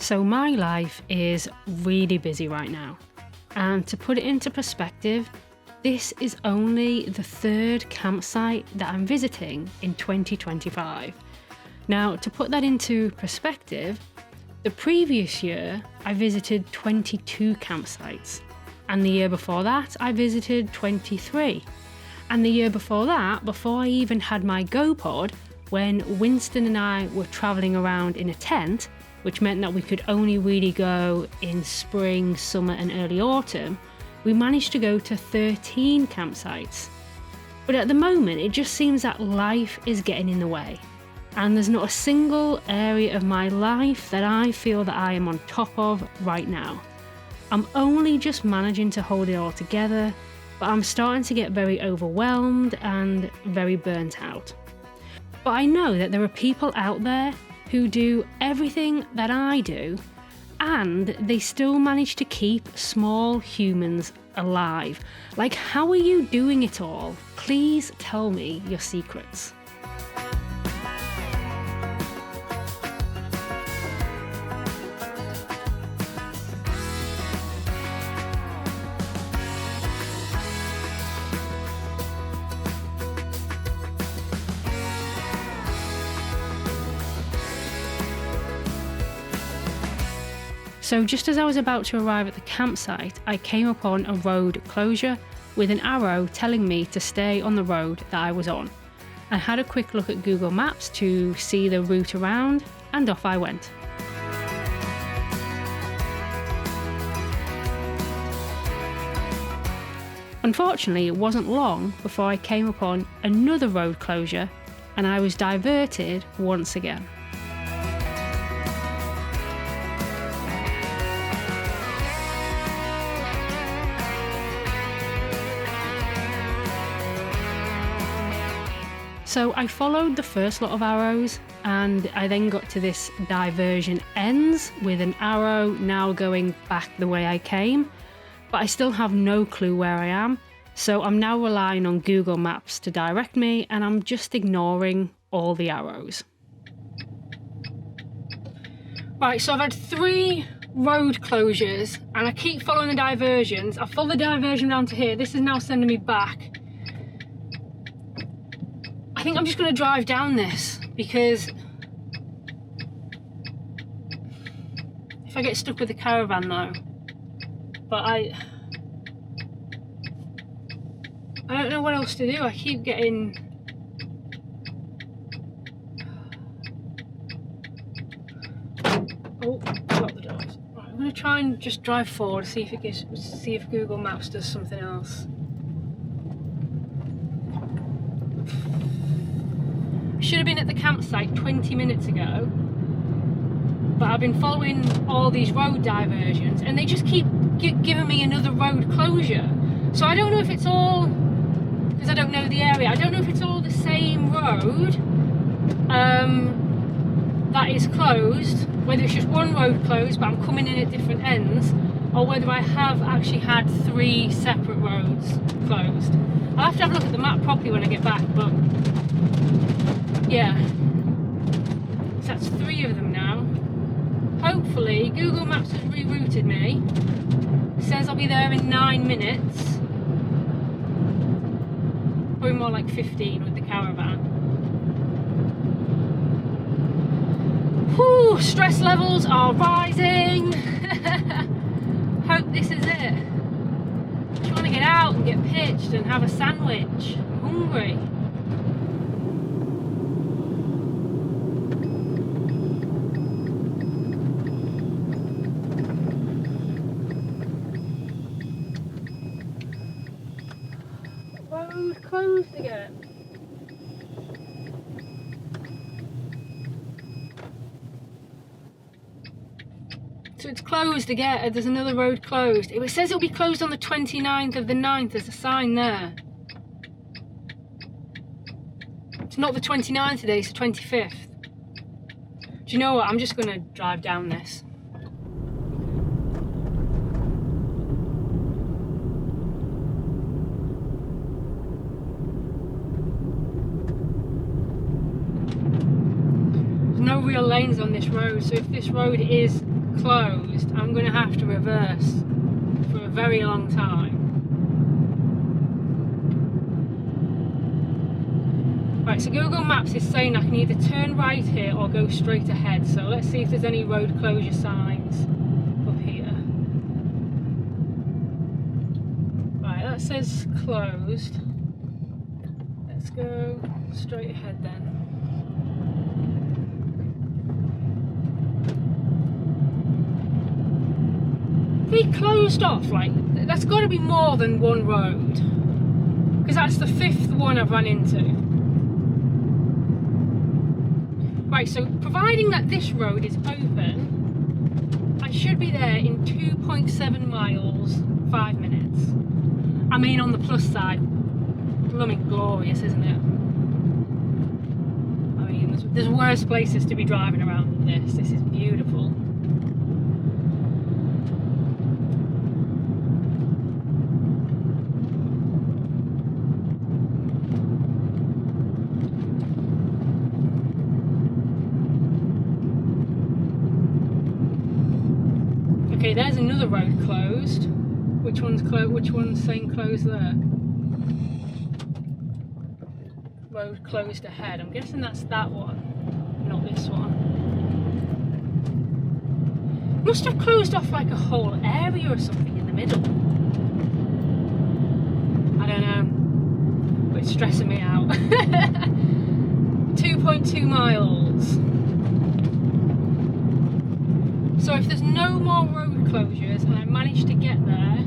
So my life is really busy right now. And to put it into perspective, this is only the third campsite that I'm visiting in 2025. Now, to put that into perspective, the previous year I visited 22 campsites. And the year before that, I visited 23. And the year before that, before I even had my GoPod, when Winston and I were traveling around in a tent, which meant that we could only really go in spring, summer and early autumn, we managed to go to 13 campsites. But at the moment, it just seems that life is getting in the way. And there's not a single area of my life that I feel that I am on top of right now. I'm only just managing to hold it all together, but I'm starting to get very overwhelmed and very burnt out. But I know that there are people out there who do everything that I do, and they still manage to keep small humans alive. Like, how are you doing it all? Please tell me your secrets. So just as I was about to arrive at the campsite, I came upon a road closure with an arrow telling me to stay on the road that I was on. I had a quick look at Google Maps to see the route around, and off I went. Unfortunately, it wasn't long before I came upon another road closure, and I was diverted once again. So I followed the first lot of arrows, and I then got to this diversion ends with an arrow now going back the way I came, but I still have no clue where I am. So I'm now relying on Google Maps to direct me, and I'm just ignoring all the arrows. Right, so I've had 3 road closures and I keep following the diversions. I follow the diversion down to here. This is now sending me back. I think I'm just going to drive down this, because if I get stuck with the caravan though, but I don't know what else to do. I keep getting lock the doors. Right, I'm going to try and just drive forward, see if Google Maps does something else. Should have been at the campsite 20 minutes ago, but I've been following all these road diversions and they just keep giving me another road closure. So I don't know if it's all, because I don't know the area, I don't know if it's all the same road that is closed, whether it's just one road closed but I'm coming in at different ends, or whether I have actually had 3 separate roads closed. I'll have to have a look at the map properly when I get back, but yeah, so that's 3 of them now. Hopefully Google Maps has rerouted me. It says I'll be there in 9 minutes. Probably more like 15 with the caravan. Whew, stress levels are rising. Hope this is it. Just want to get out and get pitched and have a sandwich. I'm hungry. Closed again. So it's closed again. There's another road closed. It says it'll be closed on the 29th of the 9th. There's a sign there. It's not the 29th today, it's the 25th. Do you know what? I'm just going to drive down this. No real lanes on this road, so if this road is closed, I'm going to have to reverse for a very long time. Right, so Google Maps is saying I can either turn right here or go straight ahead. So let's see if there's any road closure signs up here. Right, that says closed. Let's go straight ahead then. They closed off, like, that's got to be more than one road. Because that's the 5th one I've run into. Right, so providing that this road is open, I should be there in 2.7 miles, 5 minutes. I mean, on the plus side, blooming glorious, isn't it? I mean, there's worse places to be driving around than this. This is beautiful. Okay, there's another road closed. Which one's saying closed there? Road closed ahead. I'm guessing that's that one, not this one. Must have closed off like a whole area or something in the middle. I don't know, but it's stressing me out. 2.2 miles. So if there's no more road closures and I manage to get there,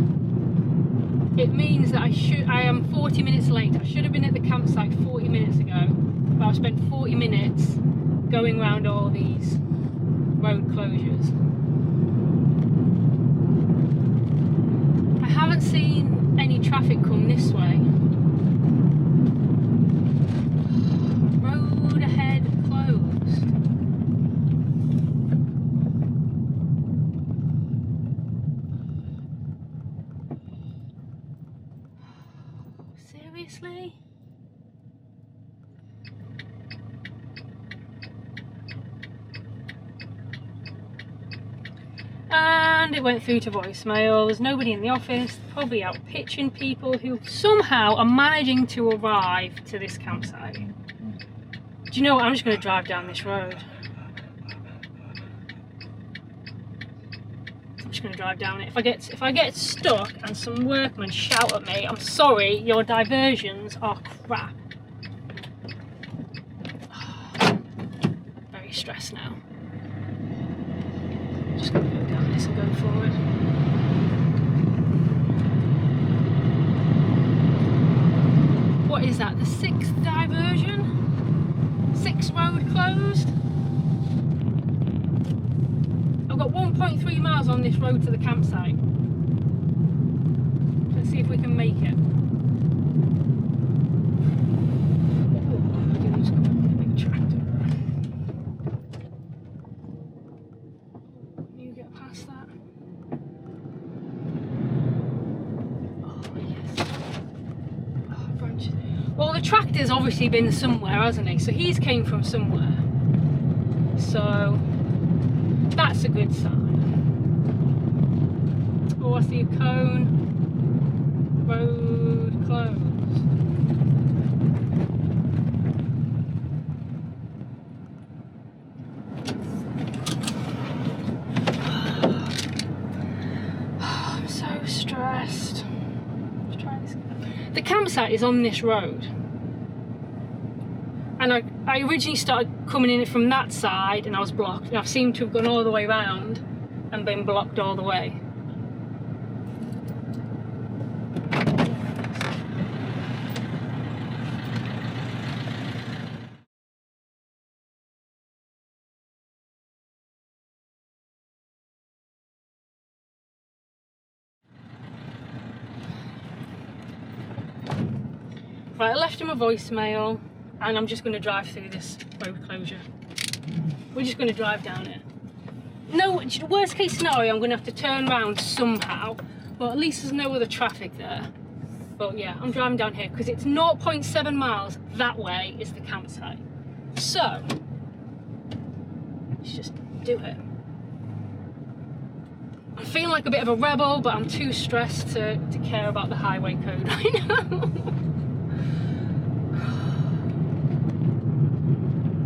it means that I am 40 minutes late. I should have been at the campsite 40 minutes ago, but I've spent 40 minutes going around all these road closures. I haven't seen any traffic come this way. Road ahead closed. Seriously? And it went through to voicemail. There's nobody in the office, probably out pitching people who somehow are managing to arrive to this campsite. Do you know what? I'm just going to drive down this road. I'm just going to drive down it. If I get stuck and some workmen shout at me, I'm sorry, your diversions are crap. Very stressed now. Just going to go down this and go forward. What is that? The 6th diversion? 6th road closed? I've got 1.3 miles on this road to the campsite. Let's see if we can make it. Oh, big tractor. You get past that. Oh yes. Oh, branch. Well, the tractor's obviously been somewhere, hasn't he? So he's came from somewhere. So that's a good sign. Oh, I see a cone. Road closed. I'm so stressed. Let's try this again. The campsite is on this road. And I originally started coming in from that side and I was blocked, and I've seemed to have gone all the way around and been blocked all the way. Right, I left him a voicemail. And I'm just going to drive through this road closure. We're just going to drive down it. No, worst case scenario, I'm going to have to turn around somehow. But at least there's no other traffic there. But yeah, I'm driving down here because it's 0.7 miles that way is the campsite. So, let's just do it. I'm feeling like a bit of a rebel, but I'm too stressed to care about the highway code right now.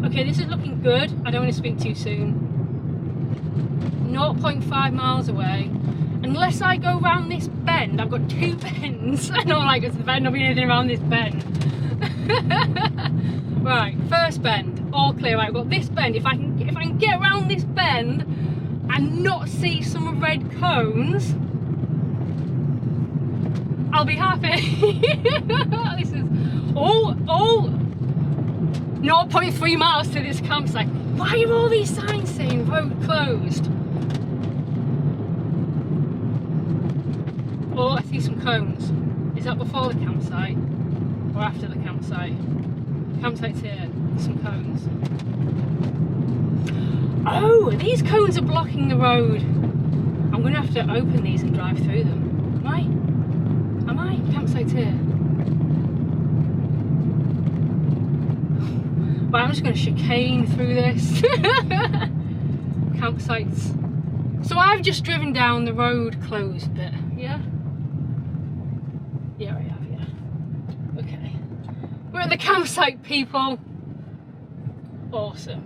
Okay, this is looking good. I don't want to speak too soon. 0.5 miles away. Unless I go round this bend, I've got 2 bends. I don't like it's the bend, I'll be anything around this bend. Right, first bend, all clear. Right, I've got this bend. If I can get around this bend and not see some red cones, I'll be happy. This is 0.3 miles to this campsite. Why are all these signs saying road closed? Oh, I see some cones. Is that before the campsite or after the campsite? Campsite's here. Some cones. Oh, these cones are blocking the road. I'm going to have to open these and drive through them. Am I? Campsite's here. Right, I'm just going to chicane through this. Campsites. So I've just driven down the road closed bit, yeah? Yeah, I have, yeah. Okay. We're at the campsite, people. Awesome.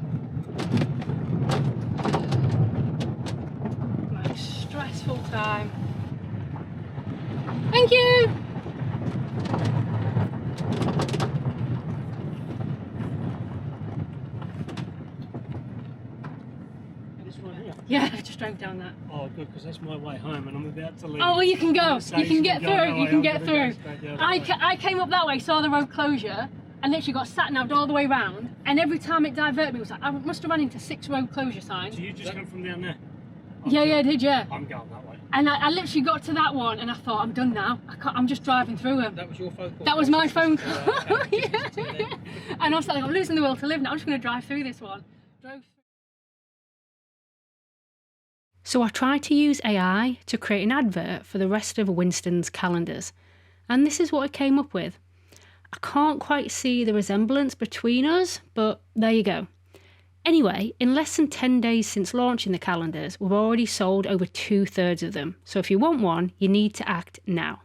Most stressful time. Thank you! Yeah, I just drove down that. Oh, good, because that's my way home and I'm about to leave. Oh, well, you can go. You can get through. You can get through. I came up that way, saw the road closure, and literally got sat-naved all the way round. And every time it diverted me, it was like, I must have run into 6 road closure signs. So you just come from down there? Yeah, I did, yeah. I'm going that way. And I literally got to that one and I thought, I'm done now. I'm just driving through them. That was your phone call? That was my phone call. Yeah. And I was like, I'm losing the will to live now. I'm just going to drive through this one. So I tried to use AI to create an advert for the rest of Winston's calendars. And this is what I came up with. I can't quite see the resemblance between us, but there you go. Anyway, in less than 10 days since launching the calendars, we've already sold over 2/3 of them. So if you want one, you need to act now.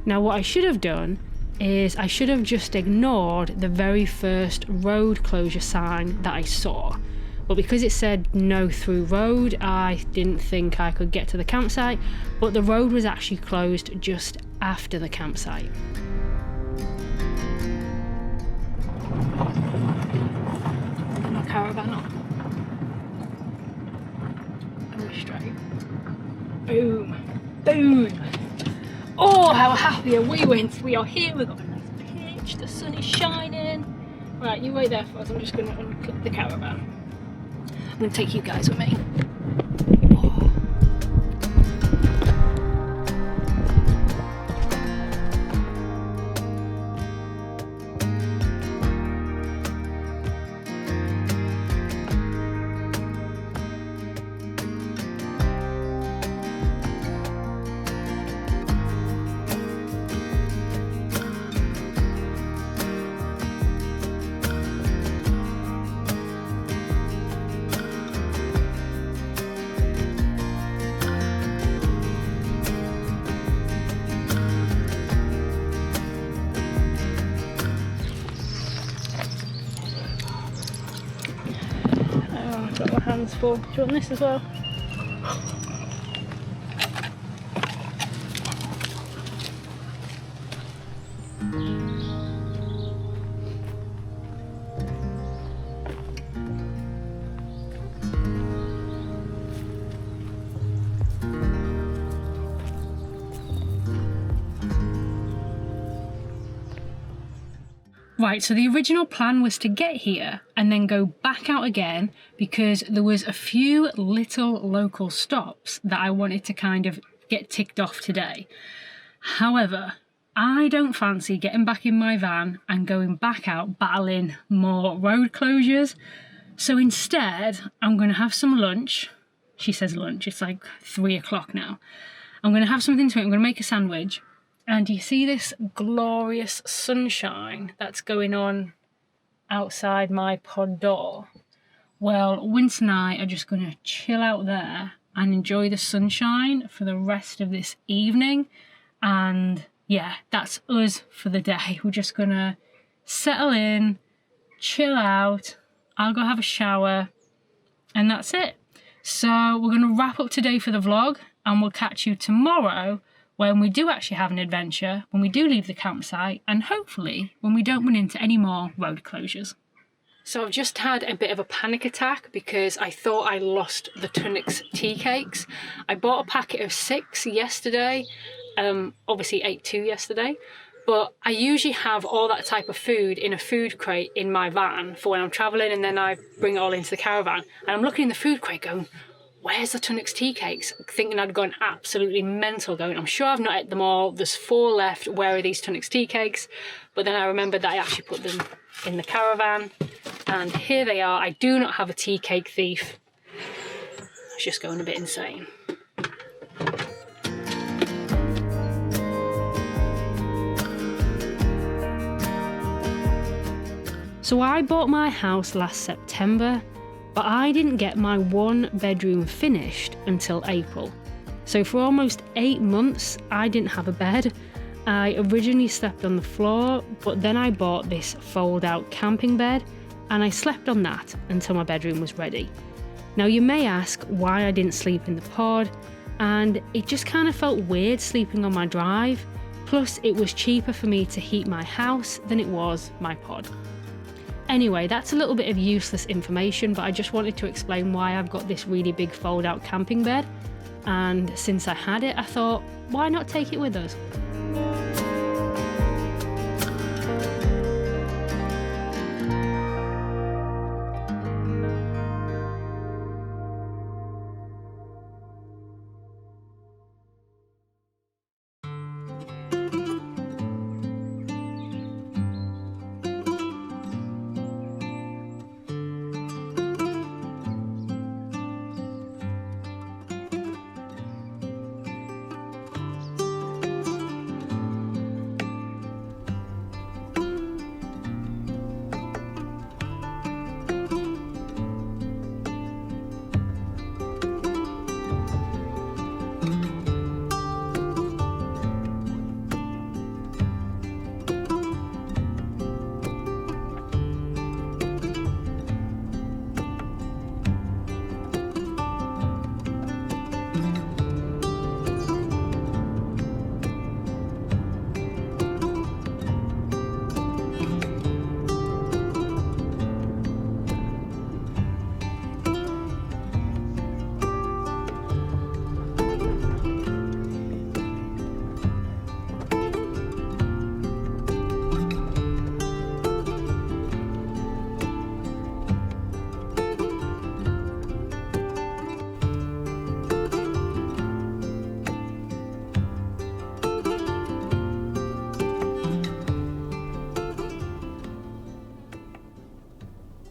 Now what I should have done is I should have just ignored the very first road closure sign that I saw. But because it said no through road, I didn't think I could get to the campsite, but the road was actually closed just after the campsite. Put my caravan on. Go straight. Boom. Boom. Oh, how happy are we, Winston? We are here, we've got a nice pitch, the sun is shining. Right, you wait there for us, I'm just going to unclip the caravan. I'm going to take you guys with me. Oh. Got my hands full. Do you want this as well? Right, so the original plan was to get here and then go back out again because there was a few little local stops that I wanted to kind of get ticked off today. However, I don't fancy getting back in my van and going back out battling more road closures. So instead, I'm going to have some lunch. She says lunch, it's like 3 o'clock now. I'm going to have something to eat. I'm going to make a sandwich. And you see this glorious sunshine that's going on outside my pod door? Well, Winston and I are just going to chill out there and enjoy the sunshine for the rest of this evening. And yeah, that's us for the day. We're just going to settle in, chill out. I'll go have a shower, and that's it. So we're going to wrap up today for the vlog, and we'll catch you tomorrow when we do actually have an adventure, when we do leave the campsite, and hopefully when we don't run into any more road closures. So I've just had a bit of a panic attack because I thought I lost the Tunnocks tea cakes. I bought a packet of 6 yesterday, obviously ate 2 yesterday, but I usually have all that type of food in a food crate in my van for when I'm travelling, and then I bring it all into the caravan. And I'm looking in the food crate going, where's the Tunnocks tea cakes? Thinking I'd gone absolutely mental, going, I'm sure I've not ate them all. There's 4 left. Where are these Tunnocks tea cakes? But then I remembered that I actually put them in the caravan, and here they are. I do not have a tea cake thief. I was just going a bit insane. So I bought my house last September, but I didn't get my 1 bedroom finished until April. So for almost 8 months, I didn't have a bed. I originally slept on the floor, but then I bought this fold-out camping bed, and I slept on that until my bedroom was ready. Now you may ask why I didn't sleep in the pod, and it just kind of felt weird sleeping on my drive. Plus it was cheaper for me to heat my house than it was my pod. Anyway, that's a little bit of useless information, but I just wanted to explain why I've got this really big fold-out camping bed. And since I had it, I thought, why not take it with us?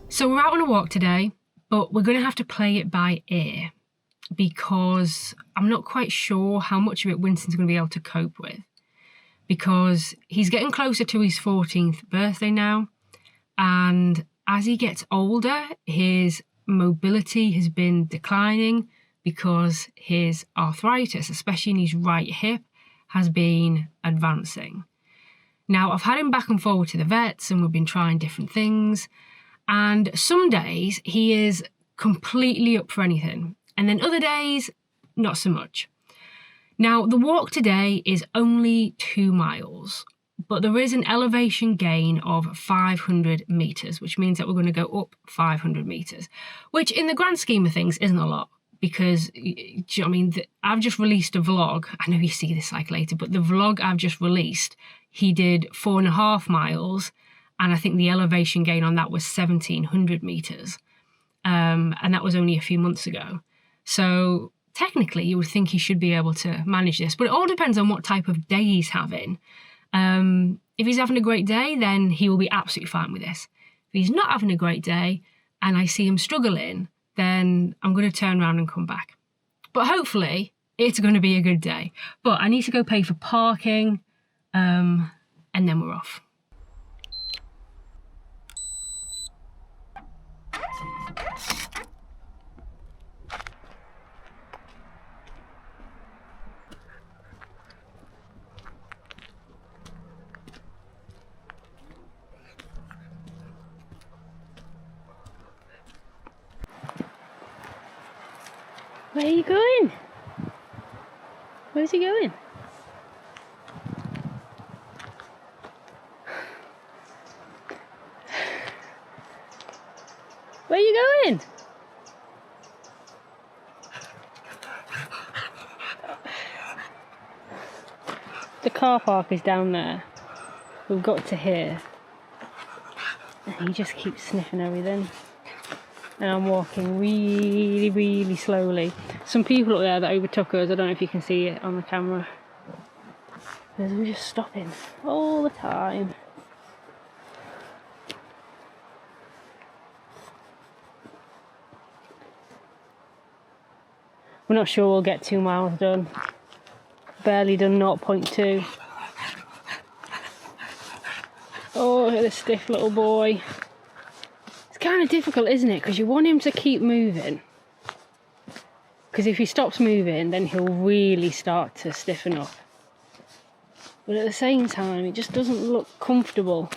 So we're out on a walk today, but we're going to have to play it by ear because I'm not quite sure how much of it Winston's going to be able to cope with, because he's getting closer to his 14th birthday now, and as he gets older, his mobility has been declining because his arthritis, especially in his right hip, has been advancing. Now, I've had him back and forward to the vets and we've been trying different things, and some days he is completely up for anything, and then other days, not so much. Now, the walk today is only 2 miles, but there is an elevation gain of 500 metres, which means that we're going to go up 500 metres, which in the grand scheme of things isn't a lot, because, I mean, I've just released a vlog. I know you see this like later, but the vlog I've just released, he did 4.5 miles, and I think the elevation gain on that was 1,700 metres, and that was only a few months ago. So technically, you would think he should be able to manage this, but it all depends on what type of day he's having. If he's having a great day, then he will be absolutely fine with this. If he's not having a great day, and I see him struggling, then I'm going to turn around and come back. But hopefully it's going to be a good day. But I need to go pay for parking, and then we're off. Where are you going? Where's he going? Where are you going? The car park is down there. We've got to here. And he just keeps sniffing everything. And I'm walking really, really slowly. Some people up there that overtook us, I don't know if you can see it on the camera. We're just stopping all the time. We're not sure we'll get 2 miles done. Barely done 0.2. Oh, look at this stiff little boy. It's kind of difficult, isn't it? Because you want him to keep moving. Because if he stops moving, then he'll really start to stiffen up. But at the same time, it just doesn't look comfortable.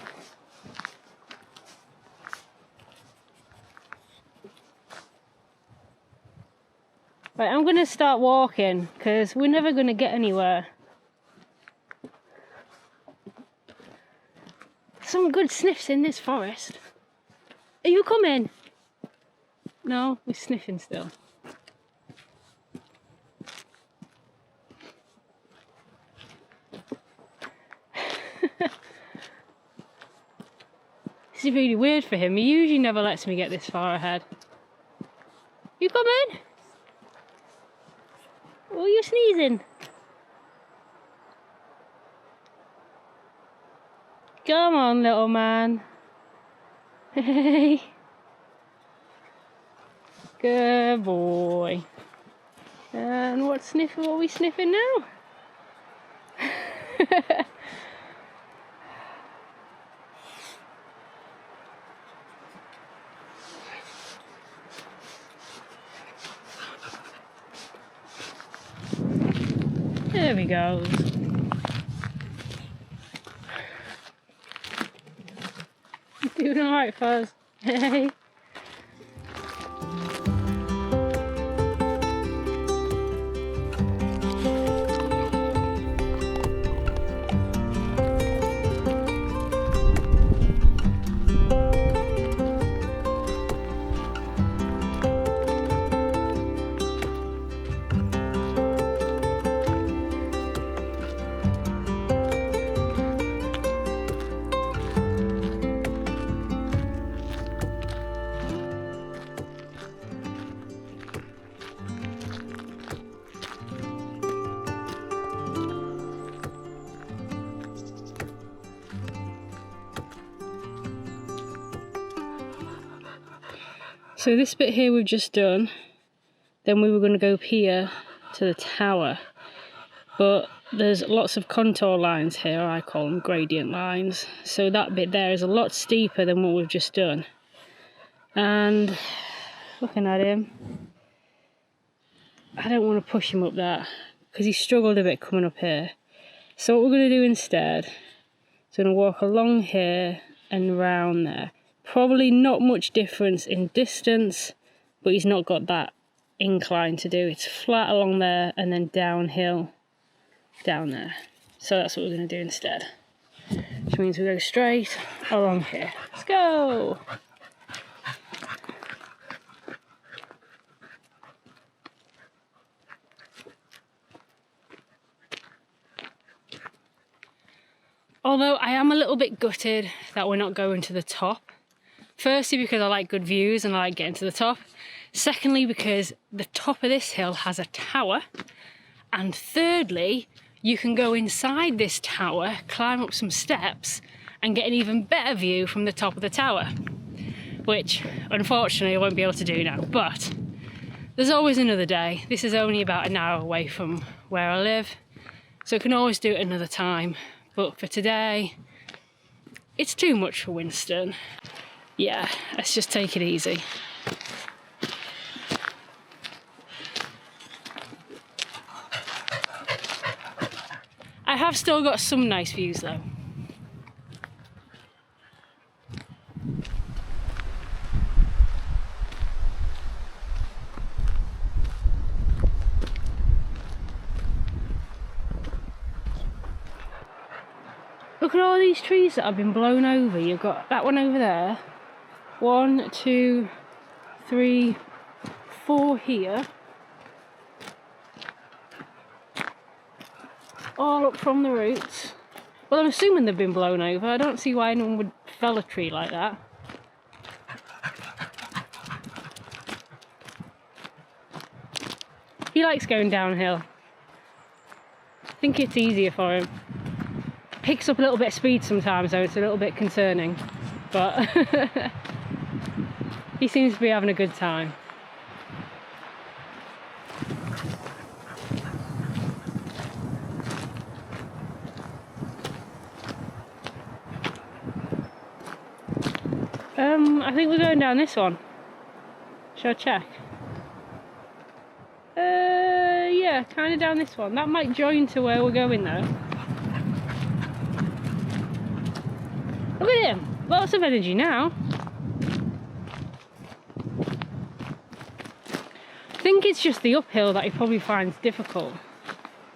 Right, I'm going to start walking, because we're never going to get anywhere. Some good sniffs in this forest. Are you coming? No, we're sniffing still. This is really weird for him. He usually never lets me get this far ahead. You coming? Oh, you're sneezing. Come on, little man. Hey. Good boy. And what are we sniffing now? There we go. Doing alright, Fuzz. Hey. So this bit here we've just done, then we were going to go up here to the tower, but there's lots of contour lines here, I call them gradient lines, so that bit there is a lot steeper than what we've just done. And looking at him, I don't want to push him up that, because he struggled a bit coming up here. So what we're going to do instead is we're going to walk along here and round there. Probably not much difference in distance, but he's not got that incline to do. It's flat along there and then downhill down there. So that's what we're going to do instead. Which means we go straight along here. Let's go! Although I am a little bit gutted that we're not going to the top. Firstly, because I like good views and I like getting to the top. Secondly, because the top of this hill has a tower. And thirdly, you can go inside this tower, climb up some steps, and get an even better view from the top of the tower. which unfortunately I won't be able to do now, but there's always another day. This is only about an hour away from where I live, so I can always do it another time. But for today, it's too much for Winston. Yeah, let's just take it easy. I have still got some nice views though. Look at all these trees that have been blown over. You've got that one over there. 1, 2, 3, 4 here. All up from the roots. Well, I'm assuming they've been blown over. I don't see why anyone would fell a tree like that. He likes going downhill. I think it's easier for him. Picks up a little bit of speed sometimes though, it's a little bit concerning, but he seems to be having a good time. I think we're going down this one. Shall I check? Yeah, kind of down this one. That might join to where we're going though. Look at him, lots of energy now. I think it's just the uphill that he probably finds difficult.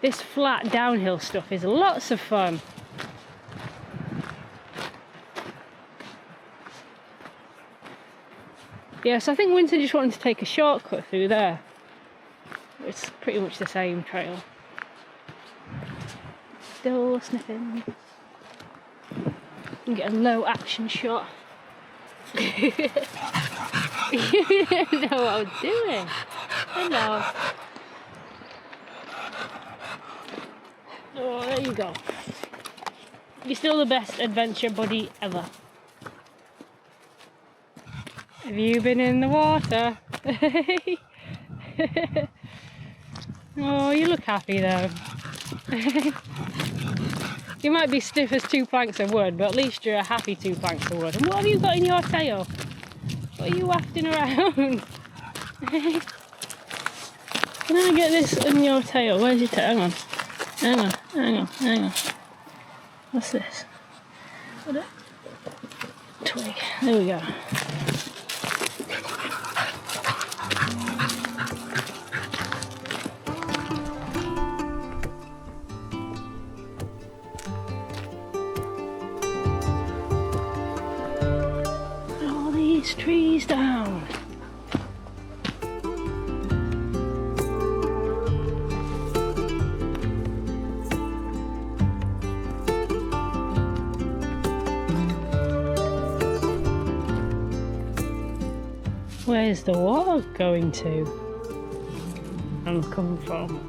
This flat downhill stuff is lots of fun. Yeah, so I think Winston just wanted to take a shortcut through there. It's pretty much the same trail. Still sniffing. And get a low action shot. You didn't know what I was doing. Hello. Oh, there you go. You're still the best adventure buddy ever. Have you been in the water? Oh, you look happy though. You might be stiff as 2 planks of wood, but at least you're a happy 2 planks of wood. And what have you got in your tail? What are you wafting around? Can I get this in your tail? Where's your tail? Hang on. Hang on, hang on, hang on. What's this? What a twig. There we go. Trees down. Where's the water going to and come from?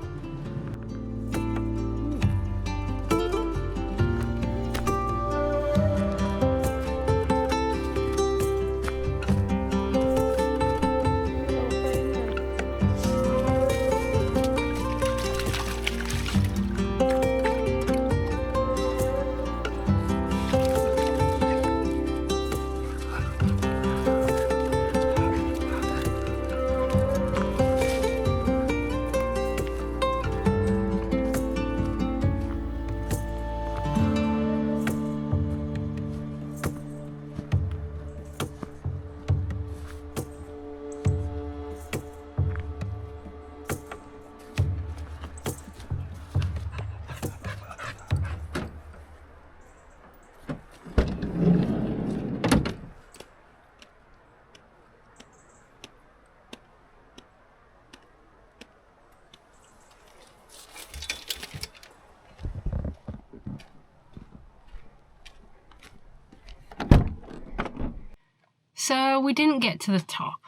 So we didn't get to the top,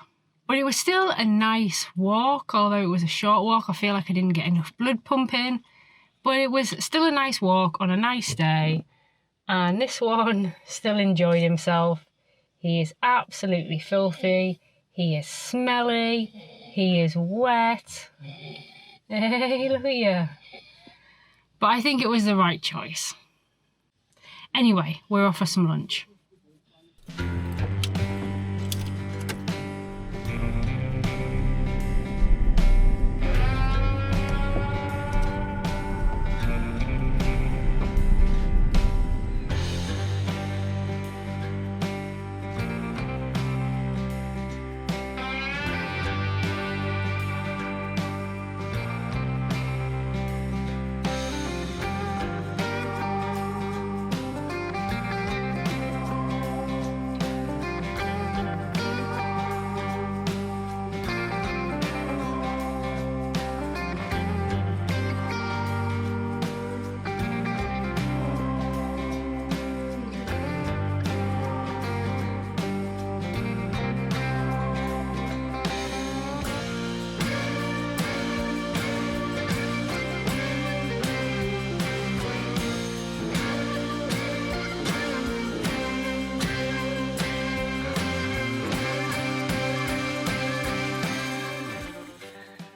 but it was still a nice walk. Although it was a short walk, I feel like I didn't get enough blood pumping, but it was still a nice walk on a nice day. And this one still enjoyed himself. He is absolutely filthy. He is smelly. He is wet. Hey, look at you. But I think it was the right choice. Anyway, we're off for some lunch.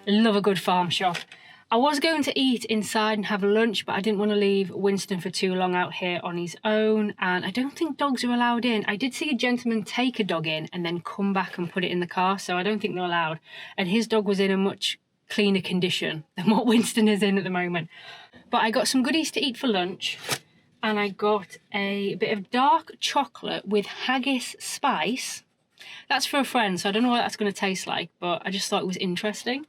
Love a good farm shop. I was going to eat inside and have lunch, but I didn't want to leave Winston for too long out here on his own, and I don't think dogs are allowed in. I did see a gentleman take a dog in and then come back and put it in the car, so I don't think they're allowed. And his dog was in a much cleaner condition than what Winston is in at the moment. But I got some goodies to eat for lunch, and I got a bit of dark chocolate with haggis spice. That's for a friend, so I don't know what that's going to taste like, but I just thought it was interesting.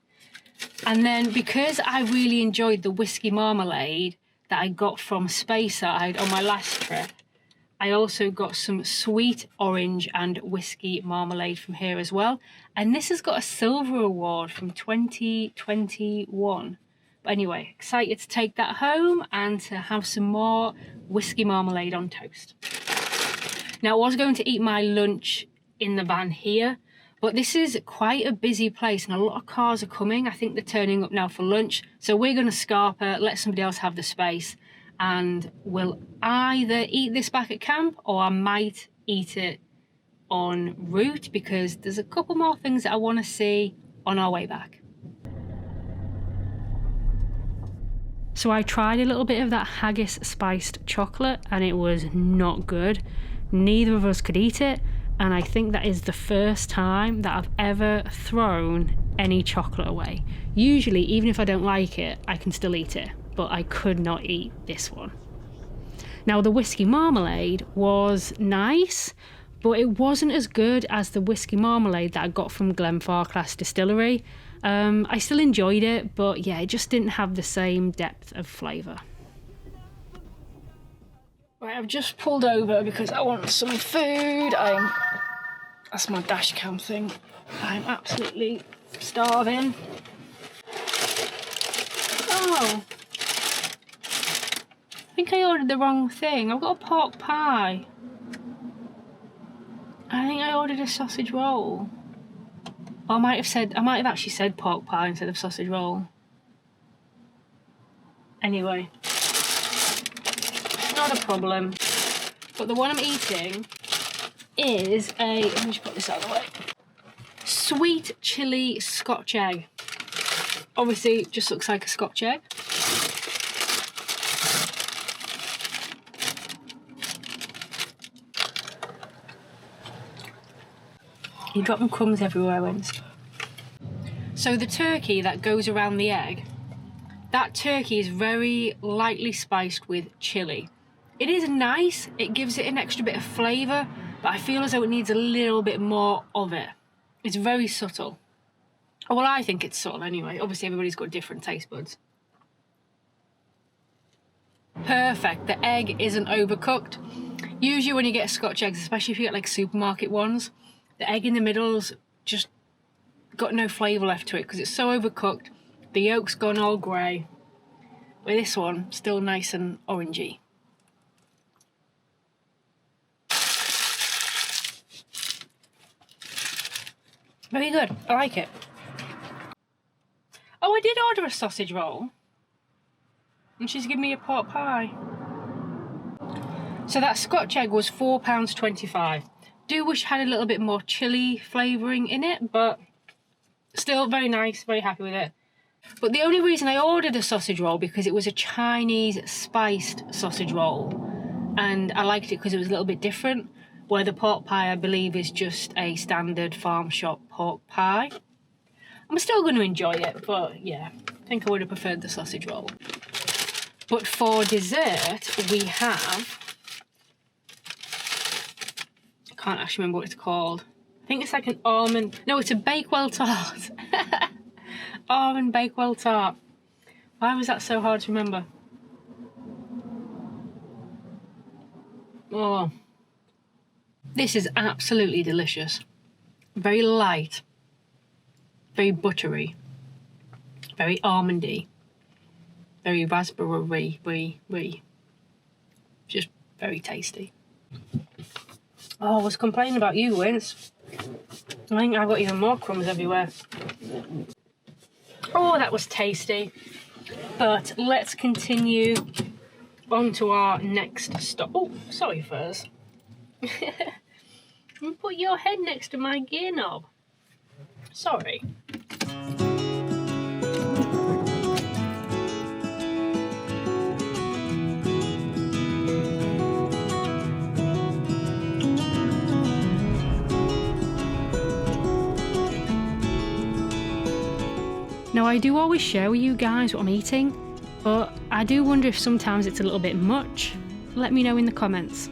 And then because I really enjoyed the whiskey marmalade that I got from Speyside on my last trip, I also got some sweet orange and whiskey marmalade from here as well. And this has got a silver award from 2021. But anyway, excited to take that home and to have some more whiskey marmalade on toast. Now, I was going to eat my lunch in the van here, but this is quite a busy place and a lot of cars are coming. I think they're turning up now for lunch. So we're going to scarper, let somebody else have the space, and we'll either eat this back at camp or I might eat it en route because there's a couple more things that I want to see on our way back. So I tried a little bit of that haggis spiced chocolate and it was not good. Neither of us could eat it. And I think that is the first time that I've ever thrown any chocolate away. Usually, even if I don't like it, I can still eat it, but I could not eat this one. Now, the whiskey marmalade was nice, but it wasn't as good as the whiskey marmalade that I got from Glenfarclas Distillery. I still enjoyed it, but yeah, it just didn't have the same depth of flavour. Right, I've just pulled over because I want some food. That's my dash cam thing. I'm absolutely starving. Oh, I think I ordered the wrong thing. I've got a pork pie. I think I ordered a sausage roll. Or I might have actually said pork pie instead of sausage roll. Anyway. Not a problem, but the one I'm eating is let me just put this out of the way, sweet chilli Scotch egg. Obviously it just looks like a Scotch egg. You're dropping crumbs everywhere, Winston. So the turkey that goes around the egg, that turkey is very lightly spiced with chilli. It is nice, it gives it an extra bit of flavour, but I feel as though it needs a little bit more of it. It's very subtle. Well, I think it's subtle anyway. Obviously, everybody's got different taste buds. Perfect, the egg isn't overcooked. Usually when you get Scotch eggs, especially if you get like supermarket ones, the egg in the middle's just got no flavour left to it because it's so overcooked. The yolk's gone all grey. With this one, still nice and orangey. Very good, I like it. Oh, I did order a sausage roll. And she's given me a pork pie. So that Scotch egg was £4.25. Do wish it had a little bit more chili flavouring in it, but still very nice, very happy with it. But the only reason I ordered a sausage roll because it was a Chinese spiced sausage roll, and I liked it because it was a little bit different, where the pork pie I believe is just a standard farm shop pork pie. I'm still going to enjoy it, but yeah, I think I would have preferred the sausage roll. But for dessert we have, I can't actually remember what it's called. I think it's like an almond, no, it's a Bakewell tart. Almond Bakewell tart. Why was that so hard to remember? Oh, this is absolutely delicious. Very light, very buttery, very almondy, very raspberry, just very tasty. Oh, I was complaining about you, Wince. I think I've got even more crumbs everywhere. Oh, that was tasty. But let's continue on to our next stop. Oh, sorry, Furs. Put your head next to my gear knob. Sorry. Now, I do always share with you guys what I'm eating, but I do wonder if sometimes it's a little bit much. Let me know in the comments.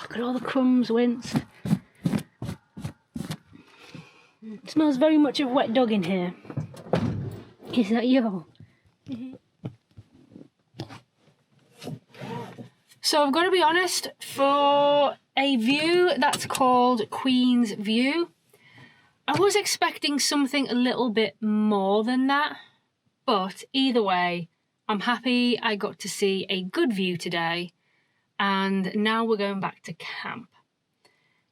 Look at all the crumbs, Wince. It smells very much of wet dog in here. Is that you? So I've got to be honest, for a view that's called Queen's View, I was expecting something a little bit more than that. But either way, I'm happy I got to see a good view today. And now we're going back to camp.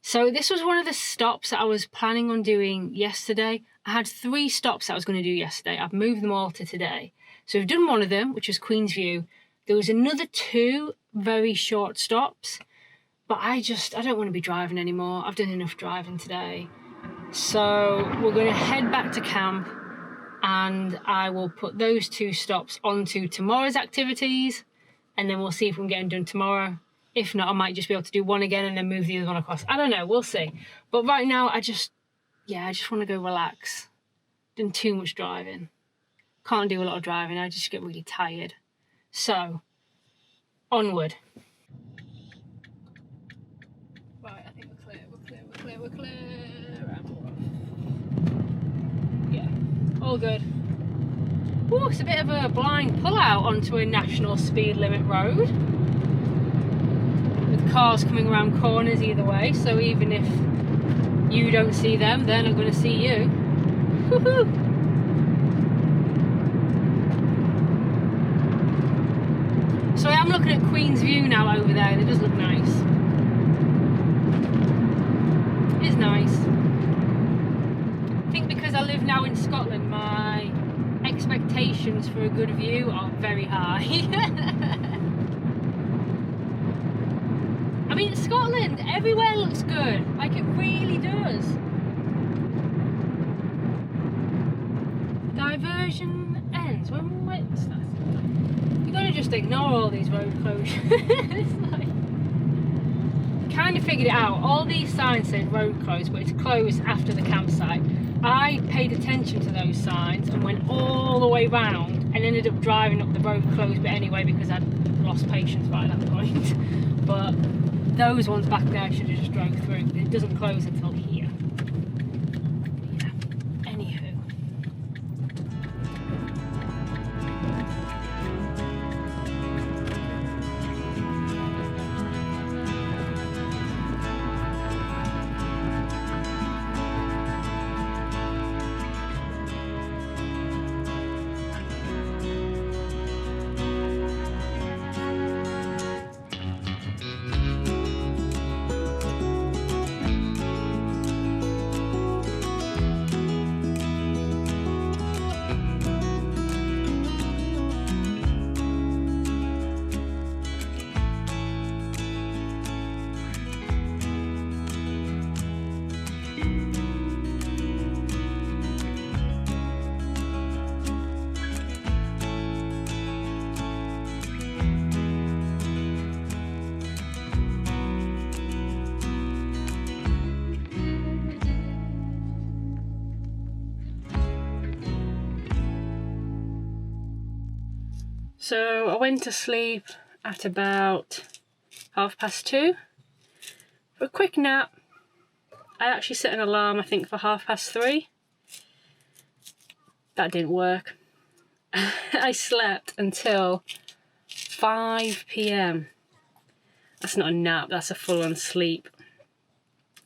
So this was one of the stops that I was planning on doing yesterday. I had 3 stops that I was going to do yesterday. I've moved them all to today. So we've done one of them, which was Queen's View. There was another 2 very short stops, but I don't want to be driving anymore. I've done enough driving today. So we're going to head back to camp, and I will put those 2 stops onto tomorrow's activities. And then we'll see if we can get them done tomorrow. If not, I might just be able to do one again and then move the other one across. I don't know, we'll see. But right now, I just want to go relax. Done too much driving. Can't do a lot of driving, I just get really tired. So, onward. Right, I think we're clear. Yeah, all good. Ooh, it's a bit of a blind pull-out onto a national speed limit road. With cars coming around corners either way, so even if you don't see them, they're not going to see you. Woohoo! So I am looking at Queen's View now over there, and it does look nice. It is nice. I think because I live now in Scotland, my expectations for a good view are very high. I mean, Scotland, everywhere looks good. Like, it really does. Diversion ends. What's that? You gotta just ignore all these road closures. It's like, kind of figured it out. All these signs said road closed, but it's closed after the campsite. I paid attention to those signs and went all the way round and ended up driving up the road closed bit anyway because I'd lost patience by that point. But those ones back there I should have just drove through. It doesn't close until here. Yeah. Anywho. So I went to sleep at about 2:30 for a quick nap. I actually set an alarm, I think, for 3:30. That didn't work. I slept until 5 p.m. That's not a nap, that's a full-on sleep.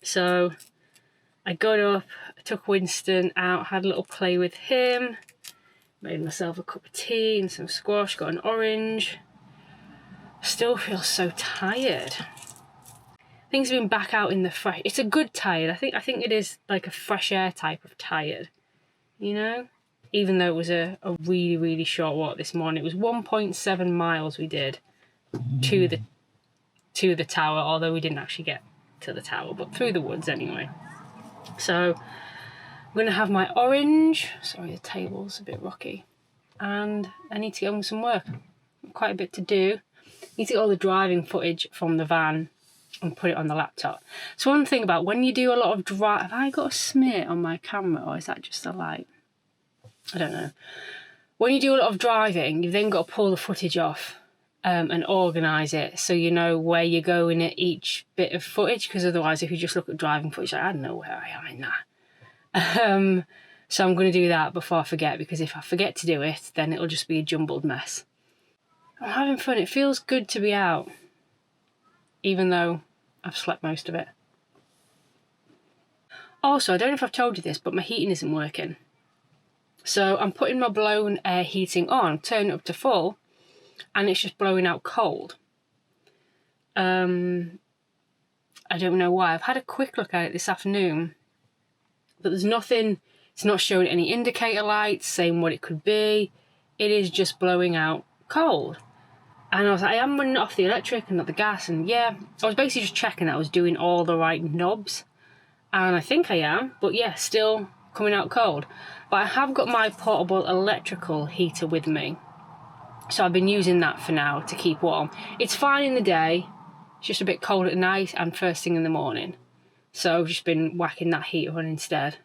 So I got up, I took Winston out, had a little play with him, made myself a cup of tea and some squash, got an orange. Still feel so tired. Things have been back out in the fresh. It's a good tired. I think it is like a fresh air type of tired, you know? Even though it was a really, really short walk this morning. It was 1.7 miles we did to the tower, although we didn't actually get to the tower, but through the woods anyway. So I'm gonna have my orange. Sorry, the table's a bit rocky. And I need to get on with some work. Quite a bit to do. Need to get all the driving footage from the van and put it on the laptop. So one thing about when you do a lot of drive, have I got a smear on my camera or is that just a light? I don't know. When you do a lot of driving, you've then got to pull the footage off and organise it so you know where you're going at each bit of footage, because otherwise if you just look at driving footage, like, I don't know where I am in that. So I'm going to do that before I forget, because if I forget to do it, then it'll just be a jumbled mess. I'm having fun. It feels good to be out, even though I've slept most of it. Also, I don't know if I've told you this, but my heating isn't working. So I'm putting my blown air heating on, turning it up to full, and it's just blowing out cold. I don't know why. I've had a quick look at it this afternoon, but there's nothing, it's not showing any indicator lights saying what it could be. It is just blowing out cold. And I was like, I am running off the electric and not the gas, and yeah, I was basically just checking that I was doing all the right knobs, and I think I am, but yeah, still coming out cold. But I have got my portable electrical heater with me, so I've been using that for now to keep warm. It's fine in the day, it's just a bit cold at night and first thing in the morning, so I've just been whacking that heater on instead.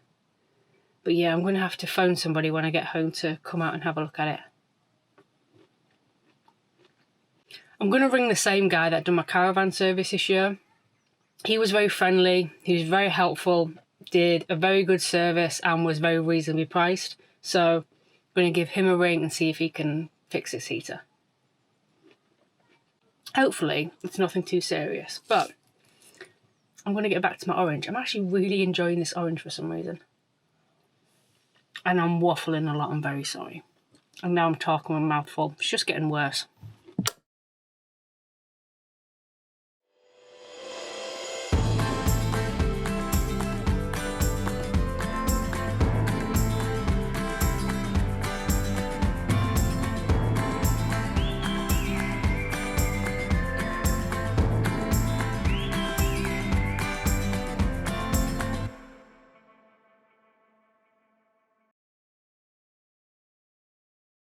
But yeah, I'm going to have to phone somebody when I get home to come out and have a look at it. I'm going to ring the same guy that done my caravan service this year. He was very friendly, he was very helpful, did a very good service and was very reasonably priced. So I'm going to give him a ring and see if he can fix this heater. Hopefully it's nothing too serious, but I'm going to get back to my orange. I'm actually really enjoying this orange for some reason. And I'm waffling a lot, I'm very sorry. And now I'm talking with a mouthful. It's just getting worse.